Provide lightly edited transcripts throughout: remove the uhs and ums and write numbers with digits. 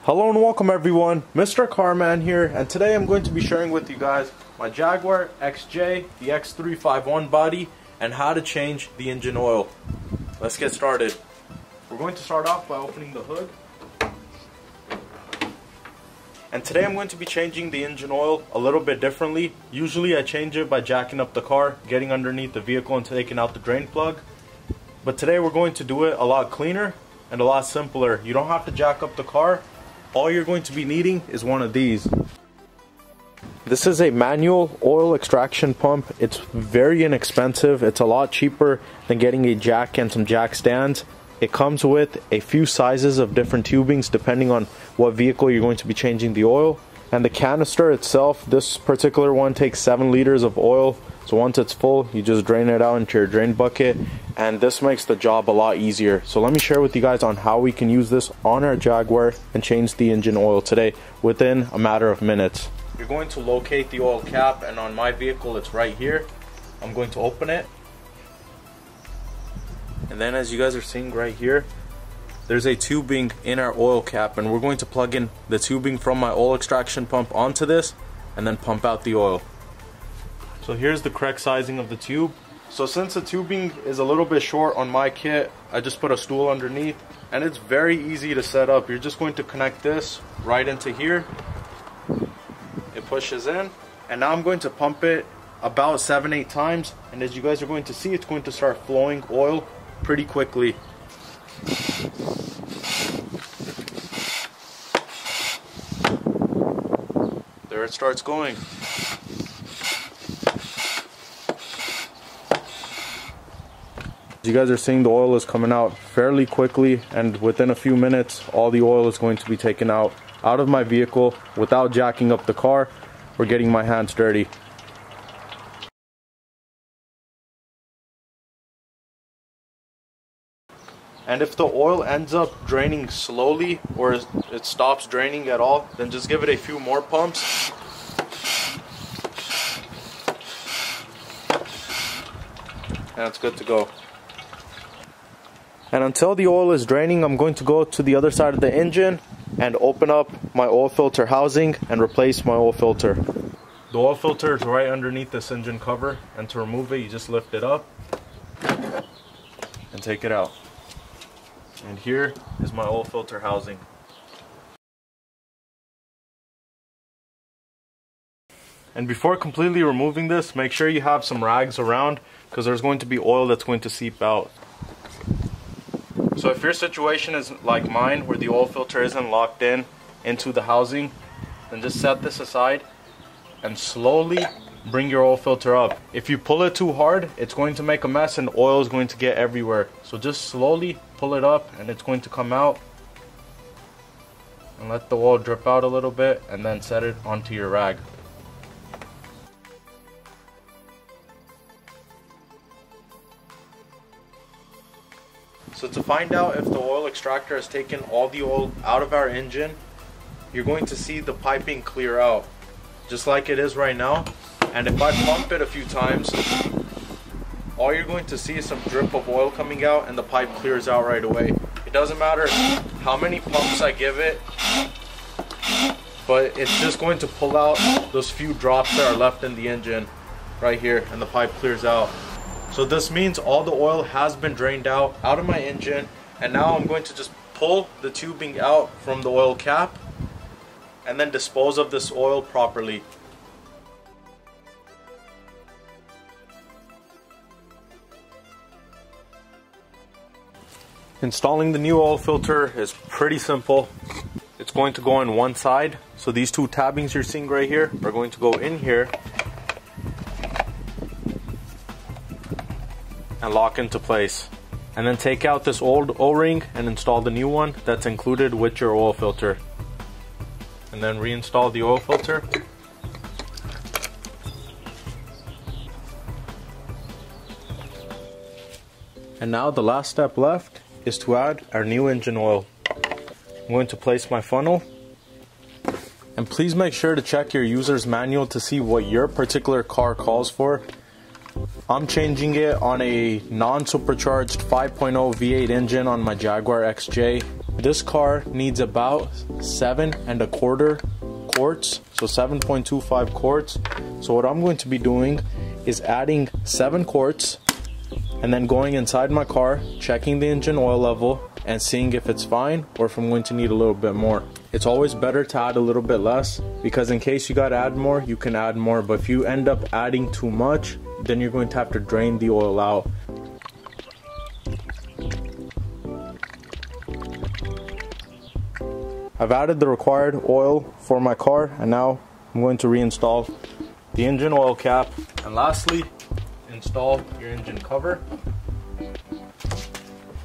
Hello and welcome everyone, MrCarMAN here, and today I'm going to be sharing with you guys my Jaguar XJ, the X351 body, and how to change the engine oil. Let's get started. We're going to start off by opening the hood. And today I'm going to be changing the engine oil a little bit differently. Usually I change it by jacking up the car, getting underneath the vehicle and taking out the drain plug. But today we're going to do it a lot cleaner and a lot simpler. You don't have to jack up the car. All you're going to be needing is one of these. This is a manual oil extraction pump. It's very inexpensive. It's a lot cheaper than getting a jack and some jack stands. It comes with a few sizes of different tubings depending on what vehicle you're going to be changing the oil. And the canister itself, this particular one takes 7 liters of oil. So once it's full, you just drain it out into your drain bucket, and this makes the job a lot easier. So let me share with you guys on how we can use this on our Jaguar and change the engine oil today within a matter of minutes. You're going to locate the oil cap, and on my vehicle it's right here. I'm going to open it. And then as you guys are seeing right here, there's a tubing in our oil cap, and we're going to plug in the tubing from my oil extraction pump onto this and then pump out the oil. So here's the correct sizing of the tube. So since the tubing is a little bit short on my kit, I just put a stool underneath, and it's very easy to set up. You're just going to connect this right into here. It pushes in, and now I'm going to pump it about 7-8 times, and as you guys are going to see, it's going to start flowing oil pretty quickly. There it starts going. You guys are seeing the oil is coming out fairly quickly, and within a few minutes all the oil is going to be taken out of my vehicle without jacking up the car or getting my hands dirty. And if the oil ends up draining slowly or it stops draining at all, then just give it a few more pumps. And it's good to go. And until the oil is draining, I'm going to go to the other side of the engine and open up my oil filter housing and replace my oil filter. The oil filter is right underneath this engine cover, and to remove it you just lift it up and take it out. And here is my oil filter housing. And before completely removing this, make sure you have some rags around, because there's going to be oil that's going to seep out. So if your situation is like mine, where the oil filter isn't locked in into the housing, then just set this aside and slowly bring your oil filter up. If you pull it too hard, it's going to make a mess and oil is going to get everywhere. So just slowly pull it up and it's going to come out. And let the oil drip out a little bit, and then set it onto your rag. So to find out if the oil extractor has taken all the oil out of our engine, you're going to see the piping clear out, just like it is right now. And if I pump it a few times, all you're going to see is some drip of oil coming out, and the pipe clears out right away. It doesn't matter how many pumps I give it, but it's just going to pull out those few drops that are left in the engine right here, and the pipe clears out. So this means all the oil has been drained out of my engine, and now I'm going to just pull the tubing out from the oil cap and then dispose of this oil properly. Installing the new oil filter is pretty simple. It's going to go on one side, so these two tabbings you're seeing right here are going to go in here and lock into place. And then take out this old O-ring and install the new one that's included with your oil filter. And then reinstall the oil filter. And now the last step left is to add our new engine oil. I'm going to place my funnel. And please make sure to check your user's manual to see what your particular car calls for. I'm changing it on a non-supercharged 5.0 V8 engine on my Jaguar XJ. This car needs about 7 1/4 quarts, so 7.25 quarts. So what I'm going to be doing is adding 7 quarts and then going inside my car, checking the engine oil level and seeing if it's fine or if I'm going to need a little bit more. It's always better to add a little bit less, because in case you gotta add more, you can add more, but if you end up adding too much, then you're going to have to drain the oil out. I've added the required oil for my car, and now I'm going to reinstall the engine oil cap, and lastly, install your engine cover.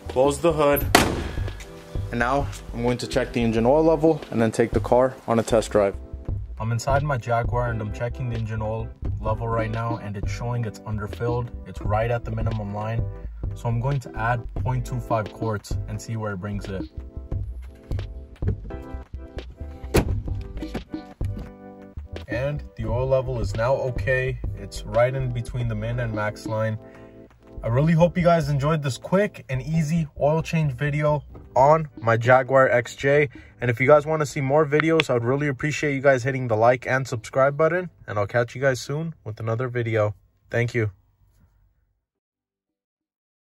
Close the hood, and now I'm going to check the engine oil level and then take the car on a test drive. I'm inside my Jaguar and I'm checking the engine oil level right now, and it's showing it's underfilled. It's right at the minimum line. So I'm going to add 0.25 quarts and see where it brings it. And the oil level is now okay. It's right in between the min and max line. I really hope you guys enjoyed this quick and easy oil change video on my Jaguar XJ. And if you guys want to see more videos, I would really appreciate you guys hitting the like and subscribe button. And I'll catch you guys soon with another video. Thank you.